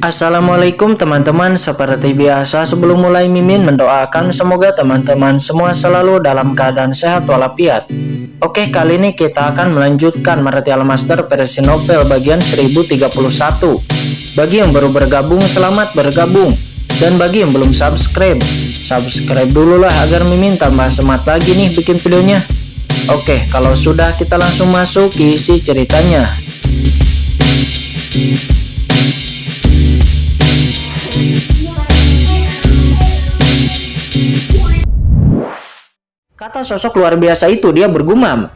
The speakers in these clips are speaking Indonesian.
Assalamualaikum teman-teman, seperti biasa sebelum mulai Mimin mendoakan semoga teman-teman semua selalu dalam keadaan sehat walafiat. Oke, kali ini kita akan melanjutkan Martial Master versi novel bagian 1031. Bagi yang baru bergabung, selamat bergabung. Dan bagi yang belum subscribe dulu lah agar Mimin tambah semangat lagi nih bikin videonya. Oke, kalau sudah kita langsung masuk ke isi ceritanya. Kata sosok luar biasa itu, dia bergumam.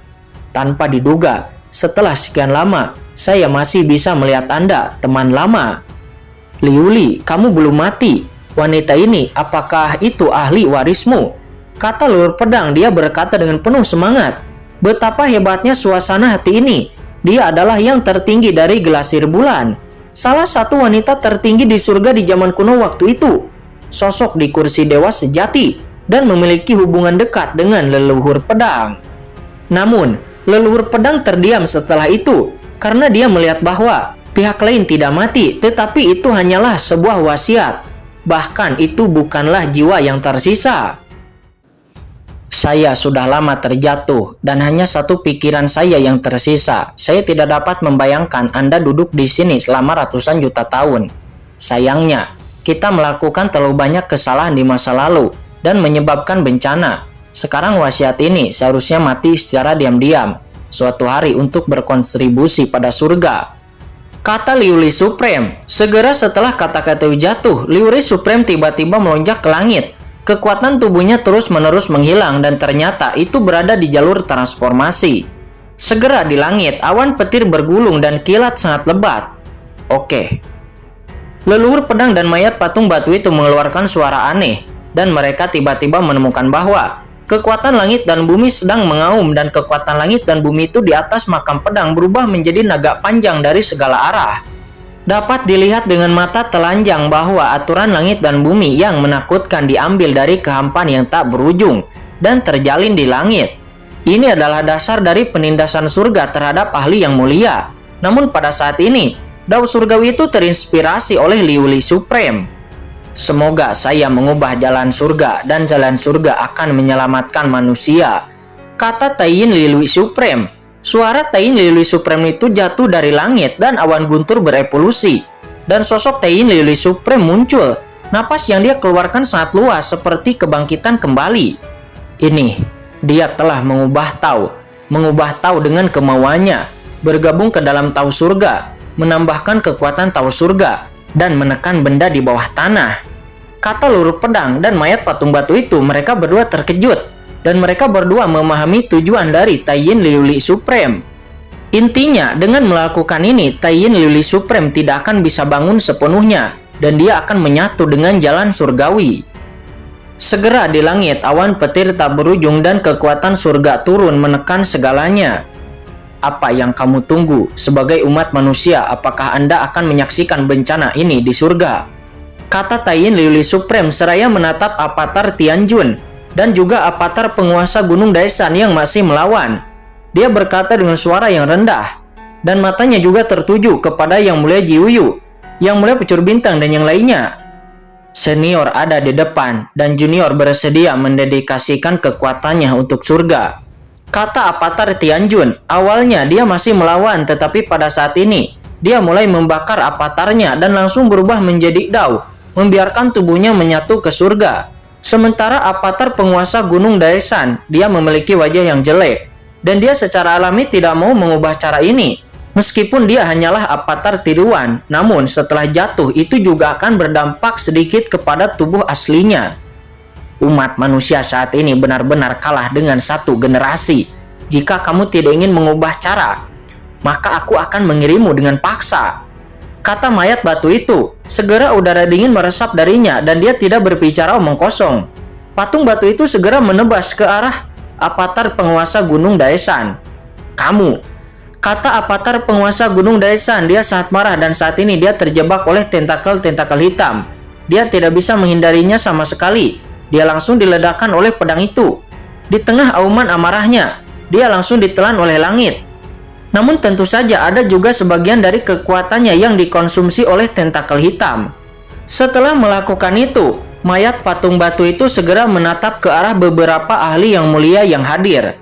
Tanpa diduga, setelah sekian lama, saya masih bisa melihat Anda, teman lama. Liuli, kamu belum mati. Wanita ini, apakah itu ahli warismu? Kata Lur Pedang, dia berkata dengan penuh semangat. Betapa hebatnya suasana hati ini. Dia adalah yang tertinggi dari Gelasir Bulan. Salah satu wanita tertinggi di surga di zaman kuno waktu itu. Sosok di kursi dewa sejati dan memiliki hubungan dekat dengan leluhur pedang. Namun, leluhur pedang terdiam setelah itu karena dia melihat bahwa pihak lain tidak mati, tetapi itu hanyalah sebuah wasiat. Bahkan itu bukanlah jiwa yang tersisa. Saya sudah lama terjatuh dan hanya satu pikiran saya yang tersisa. Saya tidak dapat membayangkan Anda duduk di sini selama ratusan juta tahun. Sayangnya, kita melakukan terlalu banyak kesalahan di masa lalu dan menyebabkan bencana. Sekarang wasiat ini seharusnya mati secara diam-diam suatu hari untuk berkontribusi pada surga. Kata Liuli Supreme. Segera setelah kata-kata itu jatuh, Liuli Supreme tiba-tiba melonjak ke langit. Kekuatan tubuhnya terus-menerus menghilang dan ternyata itu berada di jalur transformasi. Segera di langit, awan petir bergulung dan kilat sangat lebat. Oke. Leluhur pedang dan mayat patung batu itu mengeluarkan suara aneh. Dan mereka tiba-tiba menemukan bahwa kekuatan langit dan bumi sedang mengaum dan kekuatan langit dan bumi itu di atas makam pedang berubah menjadi naga panjang dari segala arah. Dapat dilihat dengan mata telanjang bahwa aturan langit dan bumi yang menakutkan diambil dari kehampaan yang tak berujung dan terjalin di langit. Ini adalah dasar dari penindasan surga terhadap ahli yang mulia. Namun pada saat ini, dao surgawi itu terinspirasi oleh Liuli Supreme. Semoga saya mengubah jalan surga dan jalan surga akan menyelamatkan manusia. Kata Taiyin Liuli Supreme. Suara Taiyin Liuli Supreme itu jatuh dari langit dan awan guntur berevolusi. Dan sosok Taiyin Liuli Supreme muncul. Napas yang dia keluarkan sangat luas seperti kebangkitan kembali. Ini, dia telah mengubah Tao dengan kemauannya. Bergabung ke dalam Tao surga. Menambahkan kekuatan Tao surga. Dan menekan benda di bawah tanah. Kata Lur Pedang dan mayat patung batu itu, mereka berdua terkejut. Dan mereka berdua memahami tujuan dari Taiyin Liuli Supreme. Intinya, dengan melakukan ini, Taiyin Liuli Supreme tidak akan bisa bangun sepenuhnya. Dan dia akan menyatu dengan jalan surgawi. Segera di langit, awan petir tak berujung dan kekuatan surga turun menekan segalanya. Apa yang kamu tunggu? Sebagai umat manusia, apakah Anda akan menyaksikan bencana ini di surga? Kata Taiyin Liuli Supreme seraya menatap avatar Tianjun dan juga avatar penguasa Gunung Daesan yang masih melawan. Dia berkata dengan suara yang rendah dan matanya juga tertuju kepada Yang Mulia Jiuyu, Yang Mulia Pecur Bintang dan yang lainnya. Senior ada di depan dan junior bersedia mendedikasikan kekuatannya untuk surga. Kata avatar Tianjun, awalnya dia masih melawan tetapi pada saat ini dia mulai membakar avatarnya dan langsung berubah menjadi dao, membiarkan tubuhnya menyatu ke surga. Sementara avatar penguasa Gunung Daesan, dia memiliki wajah yang jelek dan dia secara alami tidak mau mengubah cara ini. Meskipun dia hanyalah avatar tiruan, namun setelah jatuh itu juga akan berdampak sedikit kepada tubuh aslinya. Umat manusia saat ini benar-benar kalah dengan satu generasi. Jika kamu tidak ingin mengubah cara, maka aku akan mengirimmu dengan paksa. Kata mayat batu itu. Segera udara dingin meresap darinya dan dia tidak berbicara omong kosong. Patung batu itu segera menebas ke arah avatar penguasa Gunung Daesan. Kamu. Kata avatar penguasa Gunung Daesan, dia sangat marah dan saat ini dia terjebak oleh tentakel-tentakel hitam. Dia tidak bisa menghindarinya sama sekali. Dia langsung diledakkan oleh pedang itu. Di tengah auman amarahnya, dia langsung ditelan oleh langit. Namun tentu saja ada juga sebagian dari kekuatannya yang dikonsumsi oleh tentakel hitam. Setelah melakukan itu, mayat patung batu itu segera menatap ke arah beberapa ahli yang mulia yang hadir.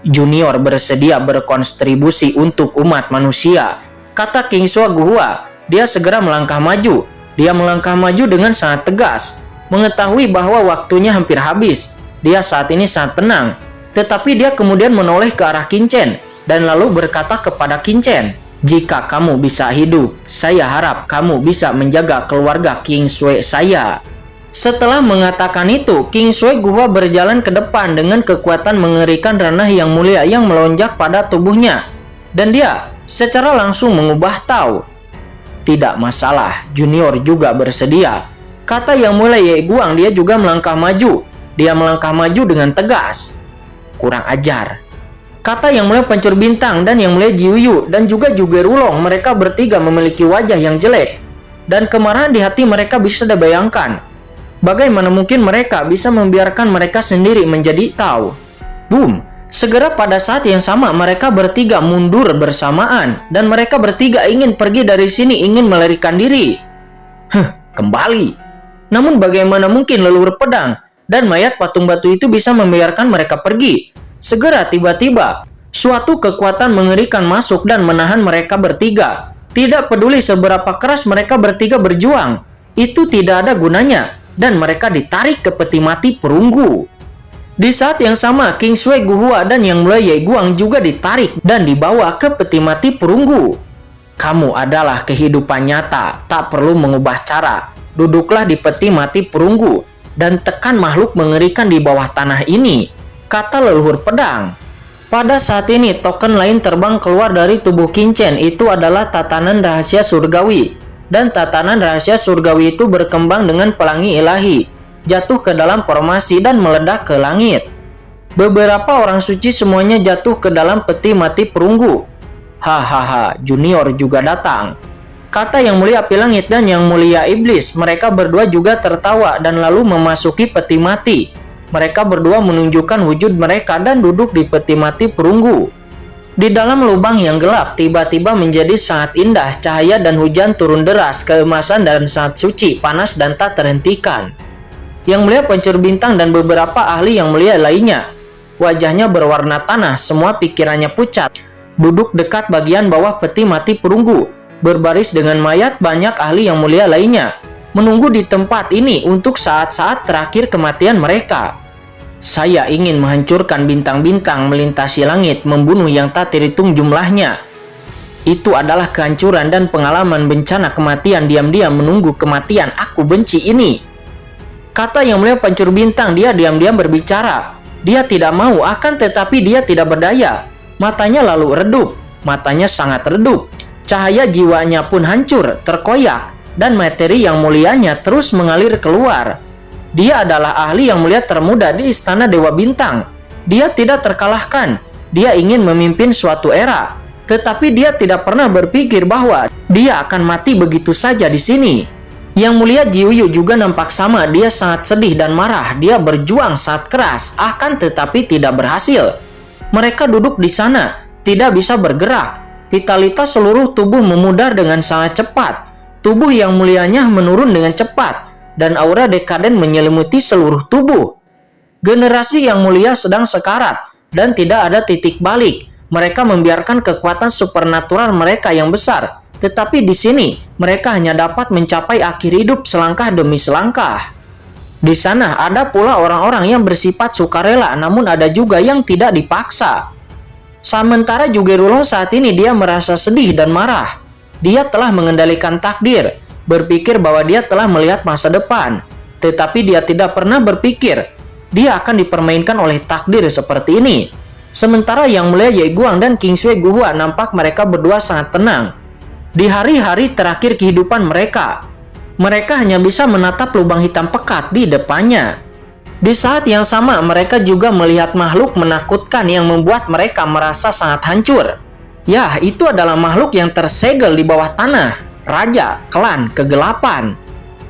Junior bersedia berkontribusi untuk umat manusia, kata King Sua Guhua. Dia segera melangkah maju. Dia melangkah maju dengan sangat tegas, mengetahui bahwa waktunya hampir habis. Dia saat ini sangat tenang, tetapi dia kemudian menoleh ke arah Qin Chen dan lalu berkata kepada Qin Chen, "Jika kamu bisa hidup, saya harap kamu bisa menjaga keluarga King Sui saya." Setelah mengatakan itu, King Sui Guhua berjalan ke depan dengan kekuatan mengerikan ranah yang mulia yang melonjak pada tubuhnya. Dan dia secara langsung mengubah Tao. "Tidak masalah, Junior juga bersedia," kata yang mulia Ye Guang. Dia juga melangkah maju. Dia melangkah maju dengan tegas. "Kurang ajar," kata yang mulia Pencuri Bintang dan yang mulia Jiuyu dan juga Zhuge Rulong. Mereka bertiga memiliki wajah yang jelek. Dan kemarahan di hati mereka bisa dibayangkan. Bagaimana mungkin mereka bisa membiarkan mereka sendiri menjadi Tao? Boom! Segera pada saat yang sama mereka bertiga mundur bersamaan. Dan mereka bertiga ingin pergi dari sini, ingin melarikan diri. Kembali. Namun bagaimana mungkin leluhur pedang dan mayat patung batu itu bisa membiarkan mereka pergi? Segera tiba-tiba, suatu kekuatan mengerikan masuk dan menahan mereka bertiga. Tidak peduli seberapa keras mereka bertiga berjuang, itu tidak ada gunanya, dan mereka ditarik ke peti mati perunggu. Di saat yang sama, King Sui Guhua dan yang mulia Ye Guang juga ditarik dan dibawa ke peti mati perunggu. "Kamu adalah kehidupan nyata, tak perlu mengubah cara. Duduklah di peti mati perunggu dan tekan makhluk mengerikan di bawah tanah ini," kata leluhur pedang. Pada saat ini token lain terbang keluar dari tubuh Qin Chen. Itu adalah tatanan rahasia surgawi. Dan tatanan rahasia surgawi itu berkembang dengan pelangi ilahi, jatuh ke dalam formasi dan meledak ke langit. Beberapa orang suci semuanya jatuh ke dalam peti mati perunggu. "Hahaha, Junior juga datang," kata yang mulia api langit dan yang mulia iblis. Mereka berdua juga tertawa dan lalu memasuki peti mati. Mereka berdua menunjukkan wujud mereka dan duduk di peti mati perunggu. Di dalam lubang yang gelap tiba-tiba menjadi sangat indah. Cahaya dan hujan turun deras, keemasan dan sangat suci, panas dan tak terhentikan. Yang mulia Pencuri Bintang dan beberapa ahli yang mulia lainnya, wajahnya berwarna tanah, semua pikirannya pucat, duduk dekat bagian bawah peti mati perunggu, berbaris dengan mayat banyak ahli yang mulia lainnya, menunggu di tempat ini untuk saat-saat terakhir kematian mereka. "Saya ingin menghancurkan bintang-bintang melintasi langit, membunuh yang tak terhitung jumlahnya. Itu adalah kehancuran dan pengalaman bencana kematian, diam-diam menunggu kematian. Aku benci ini," kata yang mulia Pencuri Bintang. Dia diam-diam berbicara. Dia tidak mau, akan tetapi dia tidak berdaya. Matanya lalu redup. Matanya sangat redup. Cahaya jiwanya pun hancur, terkoyak, dan materi yang mulianya terus mengalir keluar. Dia adalah ahli yang mulia termuda di Istana Dewa Bintang. Dia tidak terkalahkan. Dia ingin memimpin suatu era. Tetapi dia tidak pernah berpikir bahwa dia akan mati begitu saja di sini. Yang mulia Jiuyu juga nampak sama. Dia sangat sedih dan marah. Dia berjuang sangat keras, akan tetapi tidak berhasil. Mereka duduk di sana, tidak bisa bergerak. Vitalitas seluruh tubuh memudar dengan sangat cepat. Tubuh yang mulianya menurun dengan cepat. Dan aura dekaden menyelimuti seluruh tubuh. Generasi yang mulia sedang sekarat dan tidak ada titik balik. Mereka membiarkan kekuatan supernatural mereka yang besar, tetapi di sini mereka hanya dapat mencapai akhir hidup selangkah demi selangkah. Di sana ada pula orang-orang yang bersifat sukarela, namun ada juga yang tidak dipaksa. Sementara Zhuge Rulong saat ini dia merasa sedih dan marah. Dia telah mengendalikan takdir, berpikir bahwa dia telah melihat masa depan, tetapi dia tidak pernah berpikir dia akan dipermainkan oleh takdir seperti ini. Sementara yang mulia Ye Guang dan King Sui Guhua nampak mereka berdua sangat tenang. Di hari-hari terakhir kehidupan mereka, mereka hanya bisa menatap lubang hitam pekat di depannya. Di saat yang sama mereka juga melihat makhluk menakutkan yang membuat mereka merasa sangat hancur. Ya, itu adalah makhluk yang tersegel di bawah tanah. Raja, klan, kegelapan.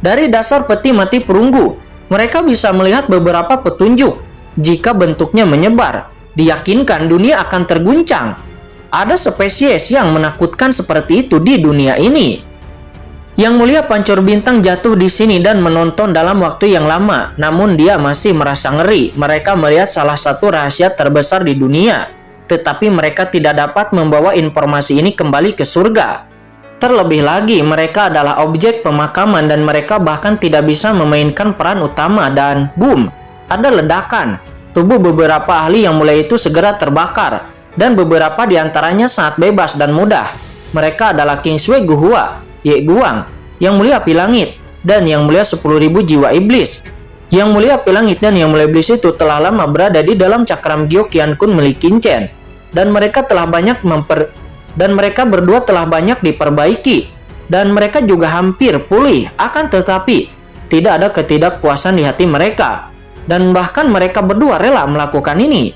Dari dasar peti mati perunggu, mereka bisa melihat beberapa petunjuk. Jika bentuknya menyebar, diyakinkan dunia akan terguncang. ada spesies yang menakutkan seperti itu di dunia ini. Yang Mulia Pancur Bintang jatuh di sini dan menonton dalam waktu yang lama, namun dia masih merasa ngeri. Mereka melihat salah satu rahasia terbesar di dunia, tetapi mereka tidak dapat membawa informasi ini kembali ke surga. Terlebih lagi, mereka adalah objek pemakaman dan mereka bahkan tidak bisa memainkan peran utama dan boom, ada ledakan. Tubuh beberapa ahli Yang Mulia itu segera terbakar dan beberapa diantaranya sangat bebas dan mudah. Mereka adalah King Sui Guhua, Ye Guang, Yang Mulia Api Langit, dan Yang Mulia 10.000 jiwa iblis. Yang Mulia Api Langit dan Yang Mulia Iblis itu telah lama berada di dalam cakram Gyo Qian Kun milik Qin Chen, dan mereka berdua telah banyak diperbaiki, dan mereka juga hampir pulih. Akan tetapi, tidak ada ketidakpuasan di hati mereka, dan bahkan mereka berdua rela melakukan ini.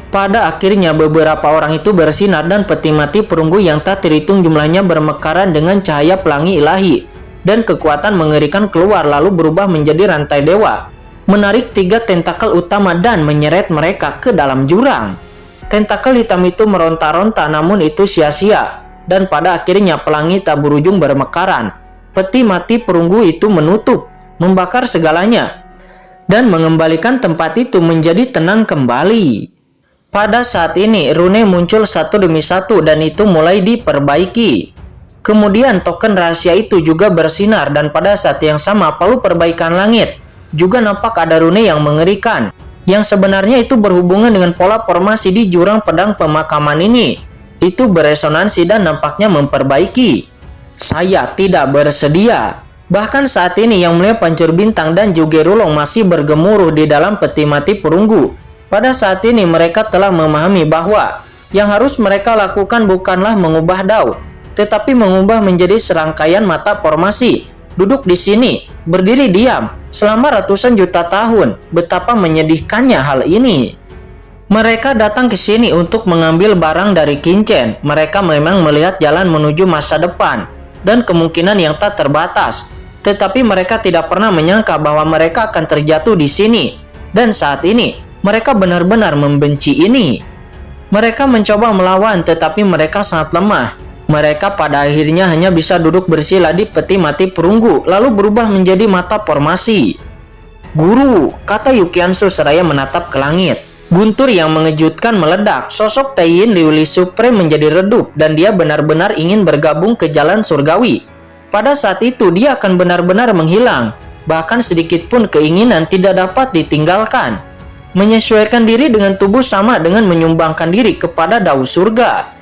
Pada akhirnya beberapa orang itu bersinar dan peti mati perunggu yang tak terhitung jumlahnya bermekaran dengan cahaya pelangi ilahi, dan kekuatan mengerikan keluar lalu berubah menjadi rantai dewa, menarik 3 tentakel utama dan menyeret mereka ke dalam jurang. Tentakel hitam itu meronta-ronta namun itu sia-sia, dan pada akhirnya pelangi tak berujung bermekaran. Peti mati perunggu itu menutup, membakar segalanya, dan mengembalikan tempat itu menjadi tenang kembali. Pada saat ini, rune muncul satu demi satu dan itu mulai diperbaiki. Kemudian token rahasia itu juga bersinar dan pada saat yang sama palu perbaikan langit juga nampak ada rune yang mengerikan, yang sebenarnya itu berhubungan dengan pola formasi di jurang pedang pemakaman ini. Itu beresonansi dan nampaknya memperbaiki. Saya tidak bersedia. Bahkan saat ini Yang Mulia Pancur Bintang dan juga Rulong masih bergemuruh di dalam peti mati perunggu. Pada saat ini mereka telah memahami bahwa yang harus mereka lakukan bukanlah mengubah Dao, tetapi mengubah menjadi serangkaian mata formasi. Duduk di sini, berdiri diam, selama ratusan juta tahun. Betapa menyedihkannya hal ini. Mereka datang ke sini untuk mengambil barang dari Qin Chen. Mereka memang melihat jalan menuju masa depan dan kemungkinan yang tak terbatas. Tetapi mereka tidak pernah menyangka bahwa mereka akan terjatuh di sini. Dan saat ini, mereka benar-benar membenci ini. Mereka mencoba melawan tetapi mereka sangat lemah. Mereka pada akhirnya hanya bisa duduk bersila di peti mati perunggu lalu berubah menjadi mata formasi. Guru, kata Yukiansu seraya menatap ke langit. Guntur yang mengejutkan meledak. Sosok Taiyin Liuli Supreme menjadi redup dan dia benar-benar ingin bergabung ke jalan surgawi. Pada saat itu dia akan benar-benar menghilang. Bahkan sedikit pun keinginan tidak dapat ditinggalkan. Menyesuaikan diri dengan tubuh sama dengan menyumbangkan diri kepada Dao surga.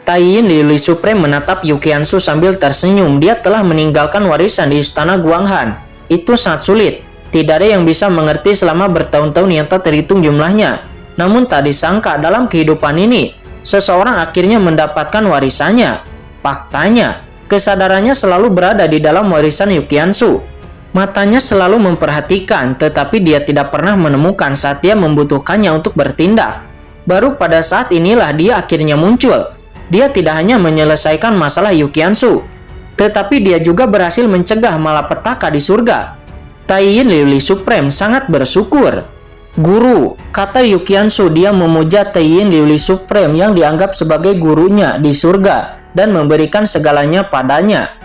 Taiyin Liuli Supreme menatap Yukiansu sambil tersenyum. Dia telah meninggalkan warisan di istana Guanghan. Itu sangat sulit. Tidak ada yang bisa mengerti selama bertahun-tahun yang tak terhitung jumlahnya. Namun tak disangka dalam kehidupan ini, seseorang akhirnya mendapatkan warisannya. Faktanya, kesadarannya selalu berada di dalam warisan Yukiansu. Matanya selalu memperhatikan, tetapi dia tidak pernah menemukan saat dia membutuhkannya untuk bertindak. Baru pada saat inilah dia akhirnya muncul. Dia tidak hanya menyelesaikan masalah Yukiansu, tetapi dia juga berhasil mencegah malapetaka di surga. Taiyin Liuli Supreme sangat bersyukur. Guru, kata Yukiansu, dia memuja Taiyin Liuli Supreme yang dianggap sebagai gurunya di surga dan memberikan segalanya padanya.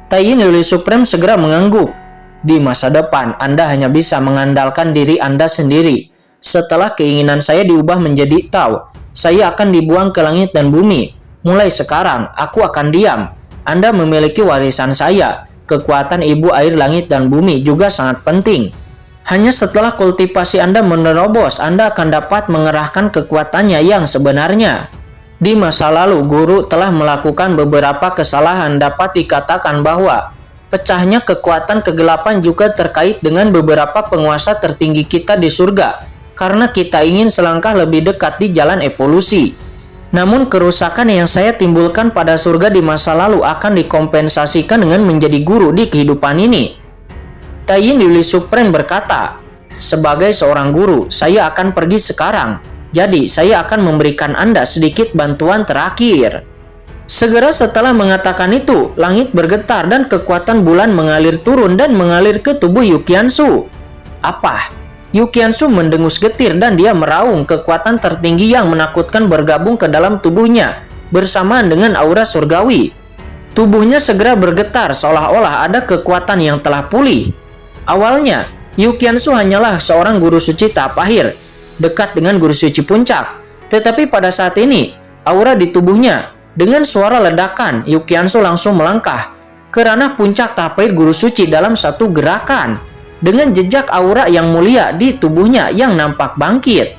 Taiyin Liuli Supreme segera mengangguk. Di masa depan, Anda hanya bisa mengandalkan diri Anda sendiri. Setelah keinginan saya diubah menjadi Tao, saya akan dibuang ke langit dan bumi. Mulai sekarang, aku akan diam. Anda memiliki warisan saya. Kekuatan ibu air langit dan bumi juga sangat penting. Hanya setelah kultivasi Anda menerobos, Anda akan dapat mengerahkan kekuatannya yang sebenarnya. Di masa lalu, guru telah melakukan beberapa kesalahan. Dapat dikatakan bahwa pecahnya kekuatan kegelapan juga terkait dengan beberapa penguasa tertinggi kita di surga, karena kita ingin selangkah lebih dekat di jalan evolusi. Namun kerusakan yang saya timbulkan pada surga di masa lalu akan dikompensasikan dengan menjadi guru di kehidupan ini. Taiyin Liuli Supreme berkata, sebagai seorang guru, saya akan pergi sekarang. Jadi saya akan memberikan Anda sedikit bantuan terakhir. Segera setelah mengatakan itu, langit bergetar dan kekuatan bulan mengalir turun dan mengalir ke tubuh Yukiansu. Apa? Yu Qiansu mendengus getir dan dia meraung. Kekuatan tertinggi yang menakutkan bergabung ke dalam tubuhnya bersamaan dengan aura surgawi. Tubuhnya segera bergetar seolah-olah ada kekuatan yang telah pulih. Awalnya, Yu Qiansu hanyalah seorang guru suci tahap akhir, dekat dengan guru suci puncak. Tetapi pada saat ini, aura di tubuhnya, dengan suara ledakan, Yu Qiansu langsung melangkah ke ranah puncak tahap akhir guru suci dalam satu gerakan, dengan jejak aura yang mulia di tubuhnya yang nampak bangkit.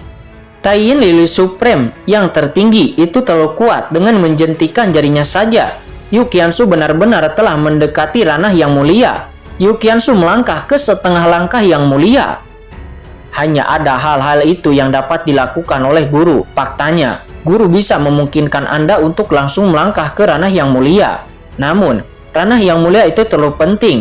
Taiyin Lili Supreme yang tertinggi itu terlalu kuat. Dengan menjentikan jarinya saja, Yu Qiansu benar-benar telah mendekati ranah yang mulia. Yu Qiansu melangkah ke setengah langkah yang mulia. Hanya ada hal-hal itu yang dapat dilakukan oleh guru. Faktanya, guru bisa memungkinkan Anda untuk langsung melangkah ke ranah yang mulia. Namun, ranah yang mulia itu terlalu penting.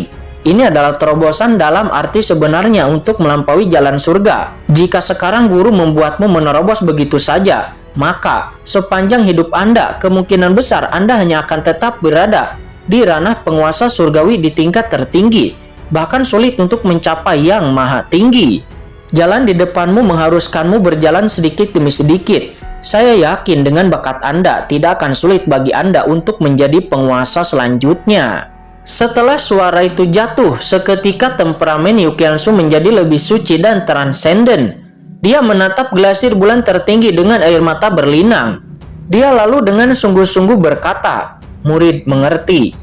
Ini adalah terobosan dalam arti sebenarnya untuk melampaui jalan surga. Jika sekarang guru membuatmu menerobos begitu saja, maka sepanjang hidup Anda, kemungkinan besar Anda hanya akan tetap berada di ranah penguasa surgawi di tingkat tertinggi, bahkan sulit untuk mencapai yang maha tinggi. Jalan di depanmu mengharuskanmu berjalan sedikit demi sedikit. Saya yakin dengan bakat Anda, tidak akan sulit bagi Anda untuk menjadi penguasa selanjutnya. Setelah suara itu jatuh, seketika temperamen Yu Qiansu menjadi lebih suci dan transenden. Dia menatap glasir bulan tertinggi dengan air mata berlinang. Dia lalu dengan sungguh-sungguh berkata, "Murid mengerti."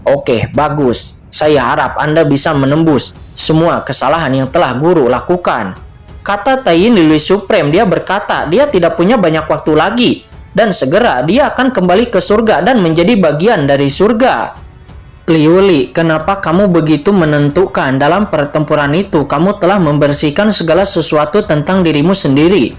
Oke, bagus. Saya harap Anda bisa menembus semua kesalahan yang telah guru lakukan. Kata Taiyin Lili Supreme. Dia berkata, dia tidak punya banyak waktu lagi. Dan segera dia akan kembali ke surga dan menjadi bagian dari surga. Liu Li, kenapa kamu begitu menentukan? Dalam pertempuran itu, kamu telah membersihkan segala sesuatu tentang dirimu sendiri.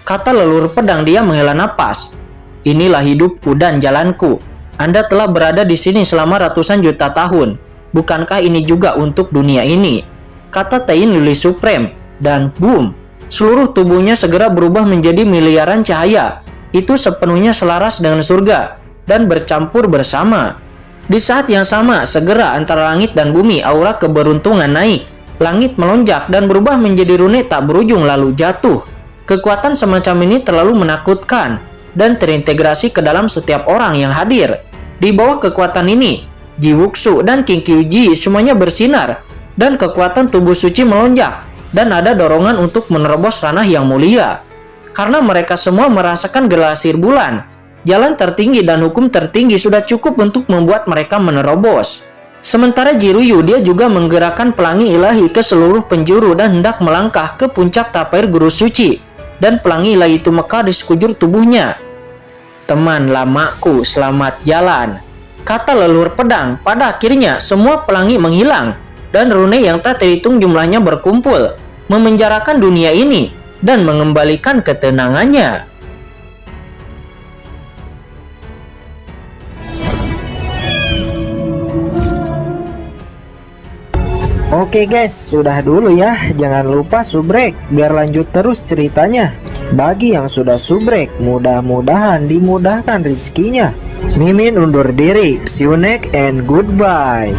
Kata leluhur pedang. Dia menghela napas. Inilah hidupku dan jalanku. Anda telah berada di sini selama ratusan juta tahun. Bukankah ini juga untuk dunia ini? Kata Taiyin Lili Supreme. Dan boom, seluruh tubuhnya segera berubah menjadi miliaran cahaya. Itu sepenuhnya selaras dengan surga dan bercampur bersama. Di saat yang sama, segera antara langit dan bumi, aura keberuntungan naik. Langit melonjak dan berubah menjadi rune tak berujung lalu jatuh. Kekuatan semacam ini terlalu menakutkan dan terintegrasi ke dalam setiap orang yang hadir. Di bawah kekuatan ini, Ji Wuxu dan Qing Qiuji semuanya bersinar dan kekuatan tubuh suci melonjak dan ada dorongan untuk menerobos ranah yang mulia. Karena mereka semua merasakan glasir bulan, jalan tertinggi dan hukum tertinggi sudah cukup untuk membuat mereka menerobos. Sementara Jiruyu, dia juga menggerakkan pelangi ilahi ke seluruh penjuru dan hendak melangkah ke puncak tapir guru suci. Dan pelangi ilahi itu mekar di sekujur tubuhnya. Teman lamaku, selamat jalan. Kata leluhur pedang. Pada akhirnya semua pelangi menghilang dan rune yang tak terhitung jumlahnya berkumpul, memenjarakan dunia ini dan mengembalikan ketenangannya. Oke guys, sudah dulu ya. Jangan lupa subrek biar lanjut terus ceritanya. Bagi yang sudah subrek, mudah-mudahan dimudahkan rezekinya. Mimin undur diri. See you next and goodbye.